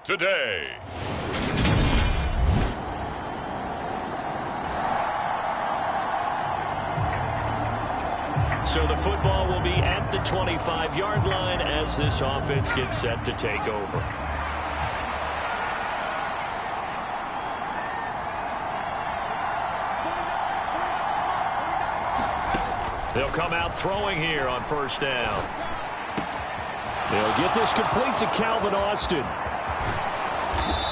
today. So the football will be at the 25-yard line as this offense gets set to take over. They'll come out throwing here on first down. They'll get this complete to Calvin Austin.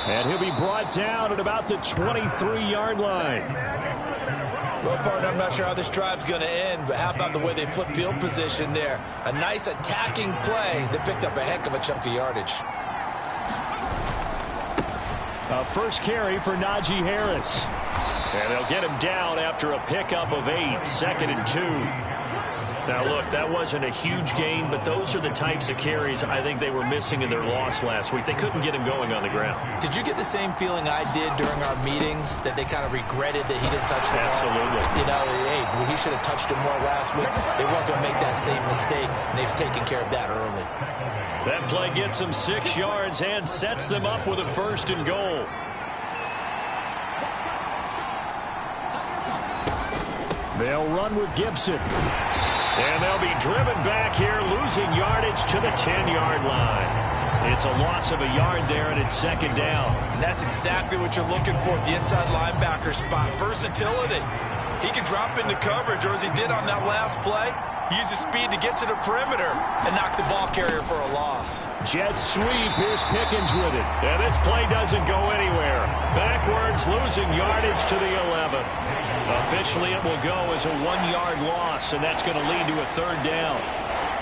And he'll be brought down at about the 23-yard line. Well, partner, I'm not sure how this drive's going to end, but how about the way they flip field position there? A nice attacking play that picked up a heck of a chunk of yardage. First carry for Najee Harris. And they'll get him down after a pickup of 8, 2nd and 2. Now, look, that wasn't a huge gain, but those are the types of carries I think they were missing in their loss last week. They couldn't get him going on the ground. Did you get the same feeling I did during our meetings, that they kind of regretted that he didn't touch the ball? Absolutely. You know, hey, he should have touched it more last week. They weren't going to make that same mistake, and they've taken care of that early. That play gets them 6 yards and sets them up with a 1st and goal. They'll run with Gibson. And they'll be driven back here, losing yardage to the 10-yard line. It's a loss of a yard there, and it's 2nd down. And that's exactly what you're looking for at the inside linebacker spot. Versatility. He can drop into coverage, or as he did on that last play, use his speed to get to the perimeter and knock the ball carrier for a loss. Jet sweep. Here's Pickens with it. And this play doesn't go anywhere. Backwards, losing yardage to the 11. Officially, it will go as a 1-yard loss, and that's going to lead to a 3rd down.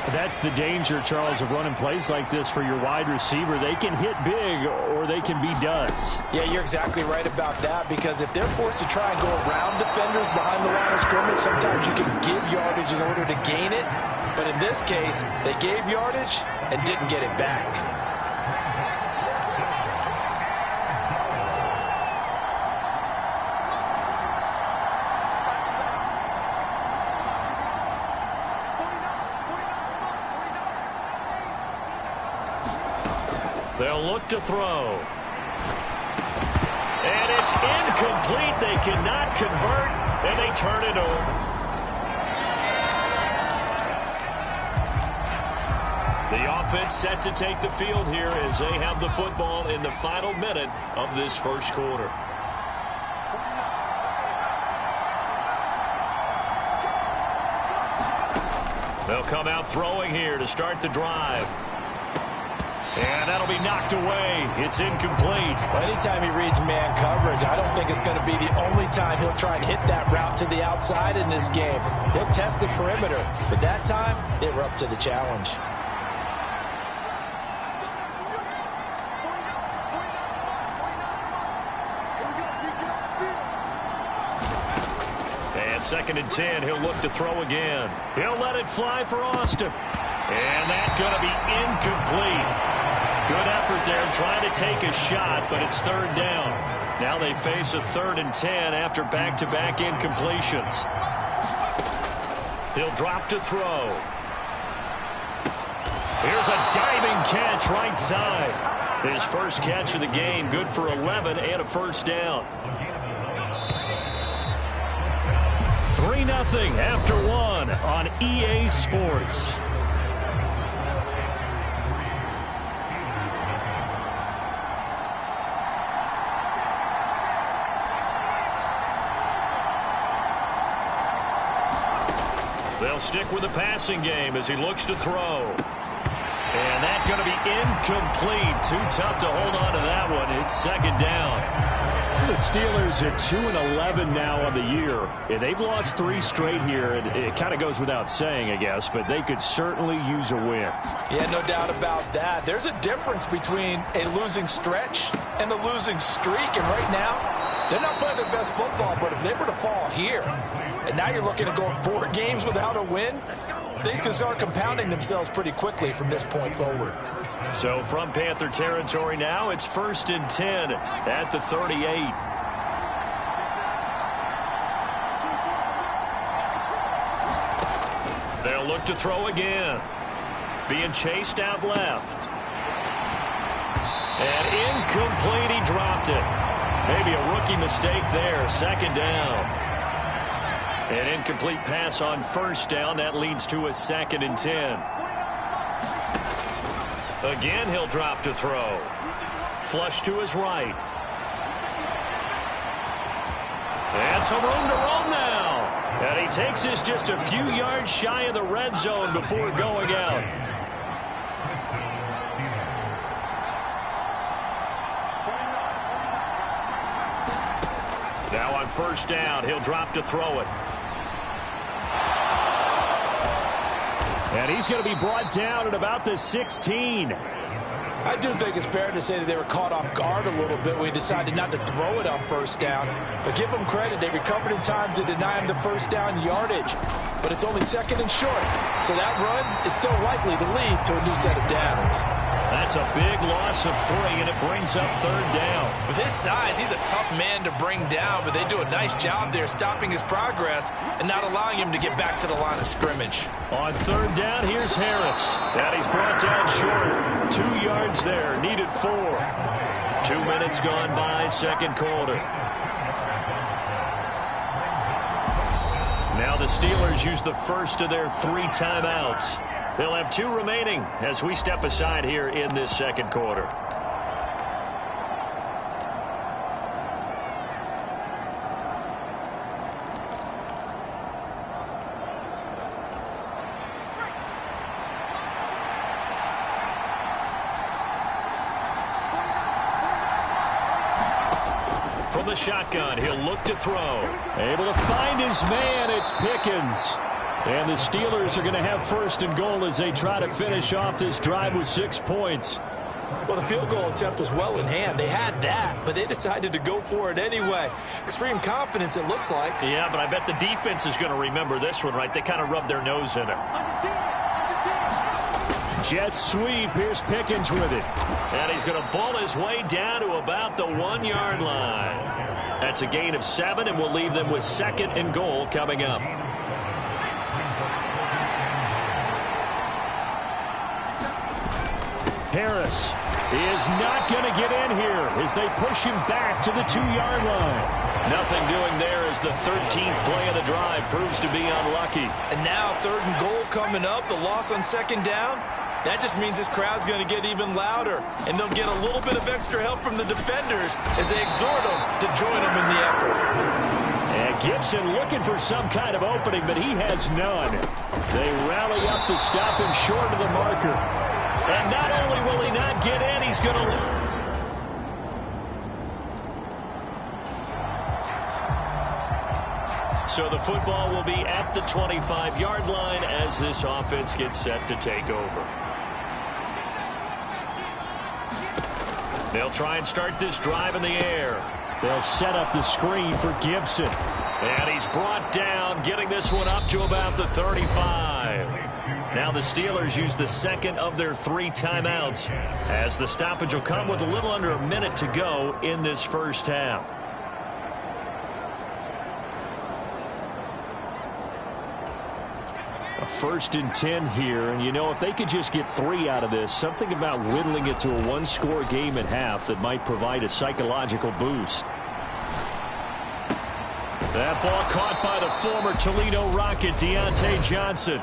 That's the danger, Charles, of running plays like this for your wide receiver. They can hit big, or they can be duds. Yeah, you're exactly right about that, because if they're forced to try and go around defenders behind the line of scrimmage, sometimes you can give yardage in order to gain it. But in this case, they gave yardage and didn't get it back. They'll look to throw. And it's incomplete. They cannot convert, and they turn it over. The offense set to take the field here as they have the football in the final minute of this first quarter. They'll come out throwing here to start the drive. And that'll be knocked away. It's incomplete. Well, anytime he reads man coverage, I don't think it's going to be the only time he'll try and hit that route to the outside in this game. He'll test the perimeter, but that time, they were up to the challenge. And 2nd and 10, he'll look to throw again. He'll let it fly for Austin. And that's going to be incomplete. Good effort there trying to take a shot, but it's 3rd down. Now they face a 3rd and 10 after back-to-back incompletions. He'll drop to throw. Here's a diving catch right side. His first catch of the game, good for 11 and a 1st down. 3-0 after 1 on EA Sports. They'll stick with the passing game as he looks to throw. And that's going to be incomplete. Too tough to hold on to that one. It's 2nd down. The Steelers are 2-11 now on the year. And they've lost 3 straight here. And it kind of goes without saying, I guess, but they could certainly use a win. Yeah, no doubt about that. There's a difference between a losing stretch and a losing streak. And right now, they're not playing their best football, but if they were to fall here, and now you're looking at going 4 games without a win, things can start compounding themselves pretty quickly from this point forward. So from Panther territory now, it's 1st and 10 at the 38. They'll look to throw again. Being chased out left. And incomplete, he dropped it. Maybe a rookie mistake there, second down. An incomplete pass on first down. That leads to a 2nd and 10. Again, he'll drop to throw. Flush to his right. And some room to roam now. And he takes this just a few yards shy of the red zone before going out. Now on first down, he'll drop to throw it. And he's going to be brought down at about the 16. I do think it's fair to say that they were caught off guard a little bit when he decided not to throw it on first down. But give them credit. They recovered in time to deny him the first down yardage. But it's only 2nd and short. So that run is still likely to lead to a new set of downs. That's a big loss of 3, and it brings up 3rd down. With his size, he's a tough man to bring down, but they do a nice job there stopping his progress and not allowing him to get back to the line of scrimmage. On 3rd down, here's Harris. And he's brought down short. 2 yards there, needed 4. 2 minutes gone by, 2nd quarter. Now the Steelers use the first of their 3 timeouts. They'll have 2 remaining as we step aside here in this 2nd quarter. From the shotgun, he'll look to throw. Able to find his man. It's Pickens. And the Steelers are going to have 1st and goal as they try to finish off this drive with 6 points. Well, the field goal attempt was well in hand. They had that, but they decided to go for it anyway. Extreme confidence, it looks like. Yeah, but I bet the defense is going to remember this one, right? They kind of rubbed their nose in it. Jet sweep. Here's Pickens with it. And he's going to ball his way down to about the 1-yard line. That's a gain of 7, and we'll leave them with 2nd and goal coming up. Harris is not going to get in here as they push him back to the 2-yard line. Nothing doing there as the 13th play of the drive proves to be unlucky. And now 3rd and goal coming up, the loss on 2nd down. That just means this crowd's going to get even louder, and they'll get a little bit of extra help from the defenders as they exhort them to join them in the effort. And Gibson looking for some kind of opening, but he has none. They rally up to stop him short of the marker. And not only will he not get in, he's going to... So the football will be at the 25-yard line as this offense gets set to take over. They'll try and start this drive in the air. They'll set up the screen for Gibson. And he's brought down, getting this one up to about the 35. Now the Steelers use the 2nd of their 3 timeouts as the stoppage will come with a little under a minute to go in this first half. A 1st and 10 here, and you know, if they could just get 3 out of this, something about whittling it to a 1-score game at half that might provide a psychological boost. That ball caught by the former Toledo Rocket, Deontay Johnson.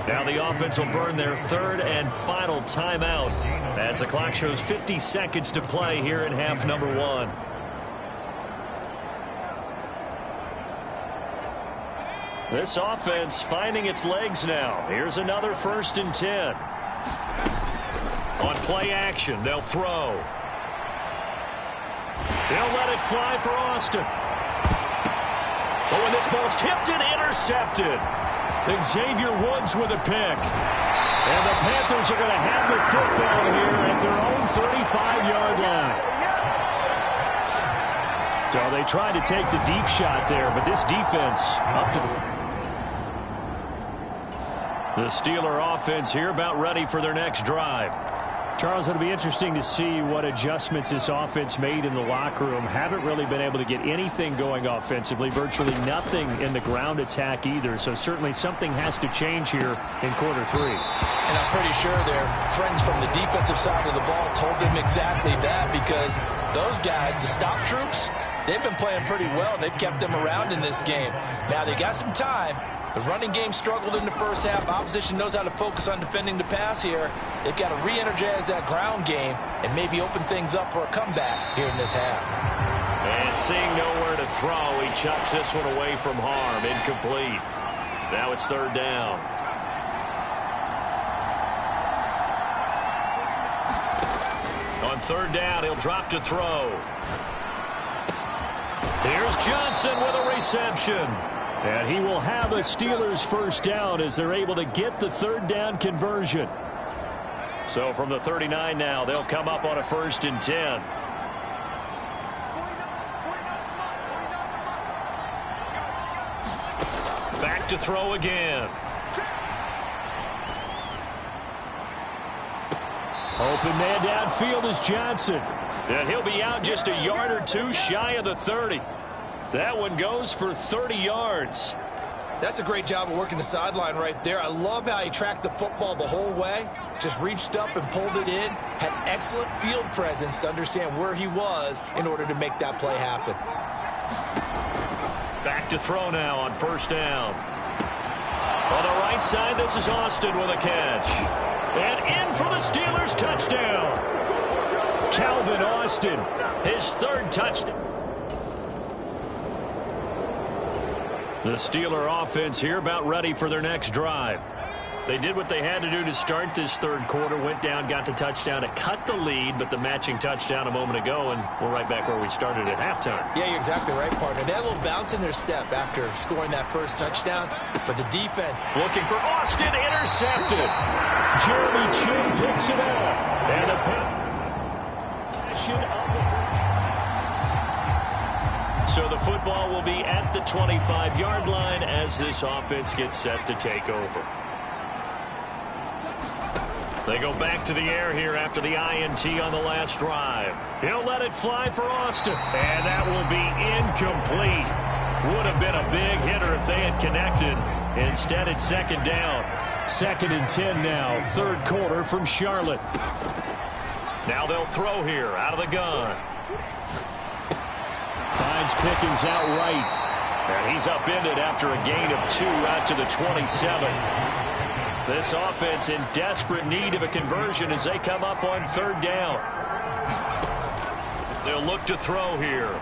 Now the offense will burn their 3rd and final timeout as the clock shows 50 seconds to play here in half number 1. This offense finding its legs now. Here's another 1st and 10. On play action, they'll throw. They'll let it fly for Austin. Oh, and this ball's tipped and intercepted. Xavier Woods with a pick. And the Panthers are going to have the football here at their own 35-yard line. So they tried to take the deep shot there, but this defense up to the Steeler offense here about ready for their next drive. Charles, it'll be interesting to see what adjustments this offense made in the locker room. Haven't really been able to get anything going offensively, virtually nothing in the ground attack either. So certainly something has to change here in quarter 3. And I'm pretty sure their friends from the defensive side of the ball told them exactly that, because those guys, the stop troops, they've been playing pretty well. They've kept them around in this game. Now they got some time. The running game struggled in the first half. Opposition knows how to focus on defending the pass here. They've got to re-energize that ground game and maybe open things up for a comeback here in this half. And seeing nowhere to throw, he chucks this one away from harm. Incomplete. Now it's 3rd down. On 3rd down, he'll drop to throw. Here's Johnson with a reception. And he will have a Steelers 1st down as they're able to get the 3rd down conversion. So from the 39 now, they'll come up on a 1st and 10. Back to throw again. Open man downfield is Johnson. And he'll be out just a yard or two shy of the 30. That one goes for 30 yards. That's a great job of working the sideline right there. I love how he tracked the football the whole way. Just reached up and pulled it in. Had excellent field presence to understand where he was in order to make that play happen. Back to throw now on 1st down. On the right side, this is Austin with a catch. And in for the Steelers touchdown. Calvin Austin, his 3rd touchdown. The Steeler offense here about ready for their next drive. They did what they had to do to start this 3rd quarter, went down, got the touchdown to cut the lead, but the matching touchdown a moment ago, and we're right back where we started at halftime. Yeah, you're exactly right, partner. They had a little bounce in their step after scoring that 1st touchdown, but the defense... Looking for Austin, intercepted. Jeremy Chin picks it up. And a possession of the... So the football will be at the 25-yard line as this offense gets set to take over. They go back to the air here after the INT on the last drive. He'll let it fly for Austin. And that will be incomplete. Would have been a big hitter if they had connected. Instead, it's 2nd down. 2nd and 10 now. 3rd quarter from Charlotte. Now they'll throw here out of the gun. Finds Pickens out right. And he's upended after a gain of 2 out to the 27. This offense in desperate need of a conversion as they come up on 3rd down. They'll look to throw here.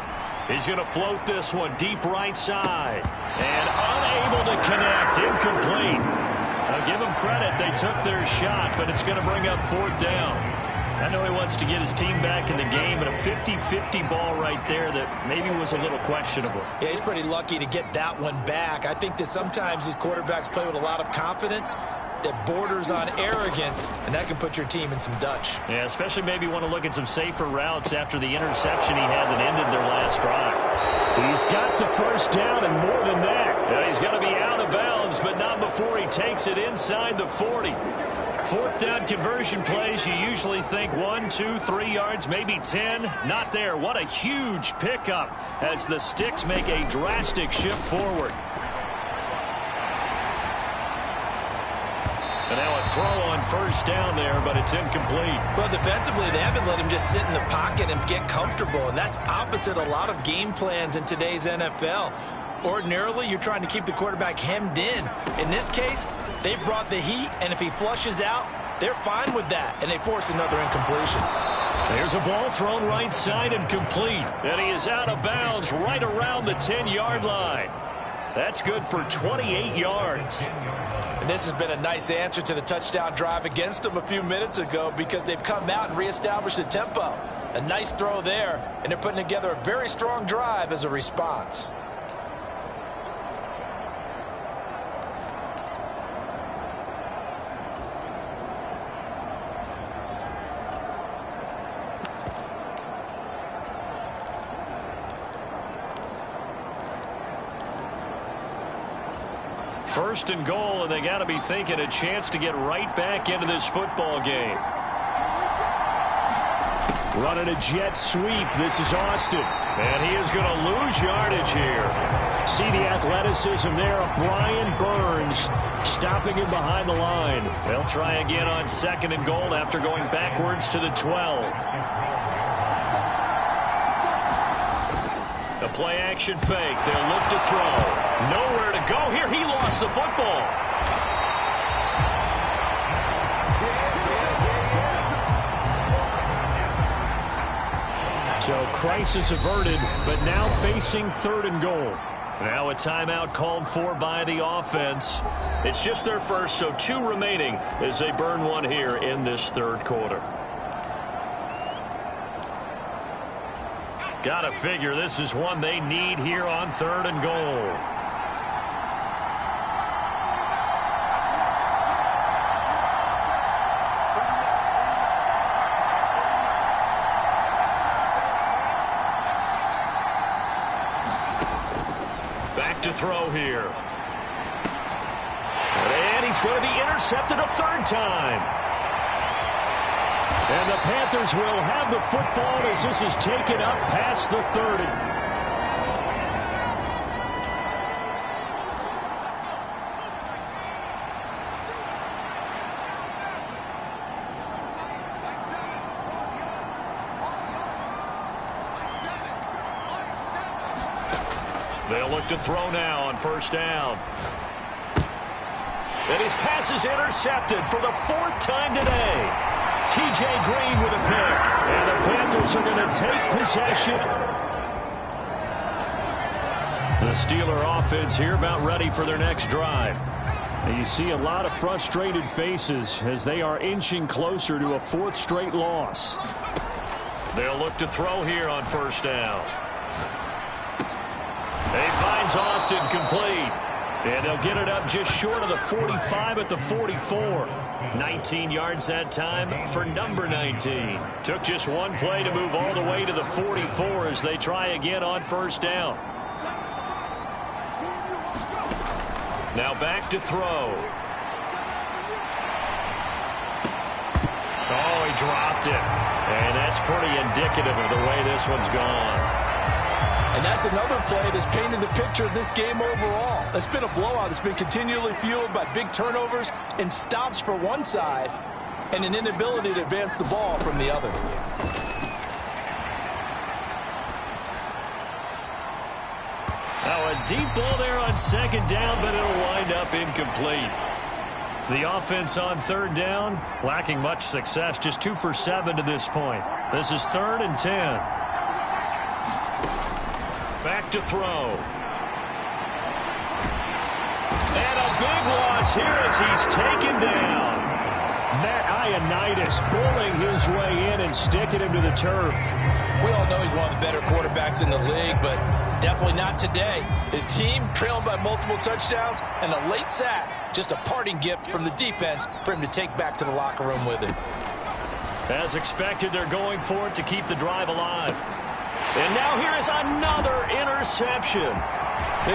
He's going to float this one deep right side. And unable to connect. Incomplete. Now give them credit. They took their shot, but it's going to bring up 4th down. I know he wants to get his team back in the game, but a 50-50 ball right there that maybe was a little questionable. Yeah, he's pretty lucky to get that one back. I think that sometimes these quarterbacks play with a lot of confidence that borders on arrogance, and that can put your team in some Dutch. Yeah, especially maybe want to look at some safer routes after the interception he had that ended their last drive. He's got the 1st down and more than that. Yeah, he's got to be out of bounds, but not before he takes it inside the 40. 4th down conversion plays, you usually think 1, 2, 3 yards, maybe 10. Not there. What a huge pickup as the Sticks make a drastic shift forward. And now a throw on 1st down there, but it's incomplete. Well, defensively, they haven't let him just sit in the pocket and get comfortable, and that's opposite a lot of game plans in today's NFL. Ordinarily, you're trying to keep the quarterback hemmed in. In this case, they brought the heat, and if he flushes out, they're fine with that, and they force another incompletion. There's a ball thrown right side and complete, and he is out of bounds right around the 10-yard line. That's good for 28 yards. And this has been a nice answer to the touchdown drive against them a few minutes ago because they've come out and reestablished the tempo. A nice throw there, and they're putting together a very strong drive as a response. First and goal, and they got to be thinking a chance to get right back into this football game. Running a jet sweep. This is Austin. And he is going to lose yardage here. See the athleticism there of Brian Burns stopping him behind the line. They'll try again on 2nd and goal after going backwards to the 12. The play action fake. They'll look to throw. Nowhere to go here. He lost the football. So crisis averted, but now facing 3rd and goal. Now a timeout called for by the offense. It's just their first, so 2 remaining as they burn one here in this 3rd quarter. Gotta figure this is one they need here on 3rd and goal. To throw here. And he's going to be intercepted a 3rd time. And the Panthers will have the football as this is taken up past the 30. They'll look to throw now on 1st down. And his pass is intercepted for the 4th time today. T.J. Green with a pick. And the Panthers are going to take possession. The Steeler offense here about ready for their next drive. And you see a lot of frustrated faces as they are inching closer to a 4th straight loss. They'll look to throw here on 1st down. He finds Austin complete. And they'll get it up just short of the 45 at the 44. 19 yards that time for number 19. Took just one play to move all the way to the 44 as they try again on 1st down. Now back to throw. Oh, he dropped it. And that's pretty indicative of the way this one's gone. And that's another play that's painted the picture of this game overall. It's been a blowout. It's been continually fueled by big turnovers and stops for one side and an inability to advance the ball from the other. Now a deep ball there on 2nd down, but it'll wind up incomplete. The offense on 3rd down, lacking much success, just 2 for 7 to this point. This is 3rd and 10. Back to throw. And a big loss here as he's taken down. Matt Ioannidis pulling his way in and sticking him to the turf. We all know he's one of the better quarterbacks in the league, but definitely not today. His team trailing by multiple touchdowns and a late sack. Just a parting gift from the defense for him to take back to the locker room with him. As expected, they're going for it to keep the drive alive. And now here is another interception.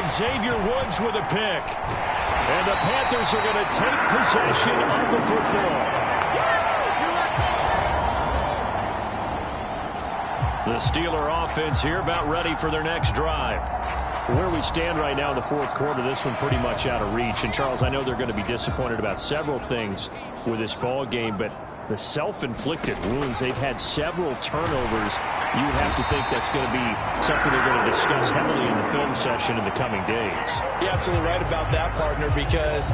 Xavier Woods with a pick. And the Panthers are going to take possession of the football. The Steeler offense here about ready for their next drive. Where we stand right now in the 4th quarter, this one pretty much out of reach. And, Charles, I know they're going to be disappointed about several things with this ball game, but the self-inflicted wounds, they've had several turnovers. You would have to think that's going to be something they're going to discuss heavily in the film session in the coming days. You're absolutely right about that, partner, because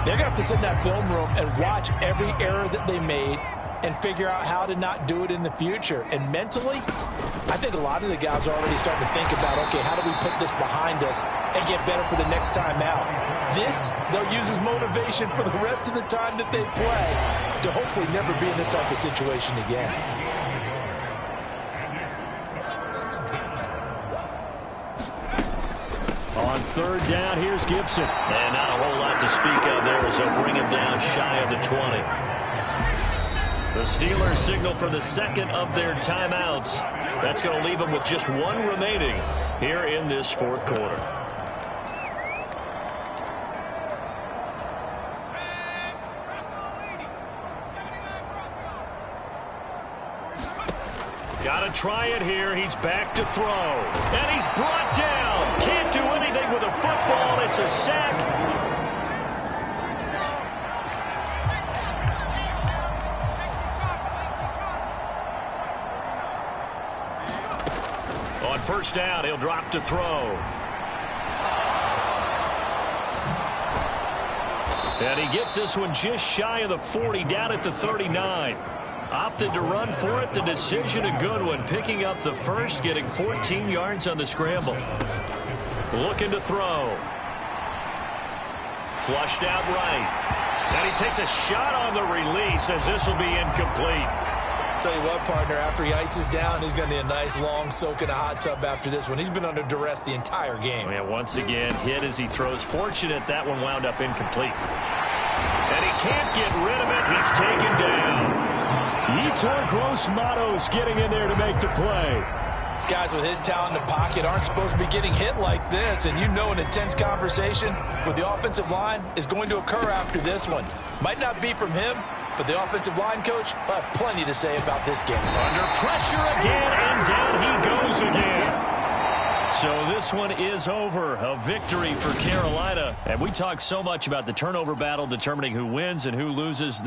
they're going to have to sit in that film room and watch every error that they made and figure out how to not do it in the future. And mentally, I think a lot of the guys are already starting to think about, okay, how do we put this behind us and get better for the next time out? This, they'll use as motivation for the rest of the time that they play to hopefully never be in this type of situation again. On 3rd down, here's Gibson. And not a whole lot to speak of there as they'll bring him down shy of the 20. The Steelers signal for the 2nd of their timeouts. That's going to leave them with just 1 remaining here in this 4th quarter. Got to try it here. He's back to throw. And he's brought down. Can't do anything with a football. It's a sack. On first down, he'll drop to throw. And he gets this one just shy of the 40, down at the 39. Opted to run for it. The decision a good one. Picking up the first, getting 14 yards on the scramble. Looking to throw. Flushed out right. And he takes a shot on the release as this will be incomplete. Tell you what, partner, after he ices down, he's going to need a nice long soak in a hot tub after this one. He's been under duress the entire game. Yeah, once again, hit as he throws. Fortunate that one wound up incomplete. And he can't get rid of it. He's taken down. Yetur Gross-Matos getting in there to make the play. Guys with his talent in the pocket aren't supposed to be getting hit like this, and you know an intense conversation with the offensive line is going to occur after this one. Might not be from him, but the offensive line coach will have plenty to say about this game. Under pressure again, and down he goes again. So this one is over. A victory for Carolina. And we talk so much about the turnover battle determining who wins and who loses.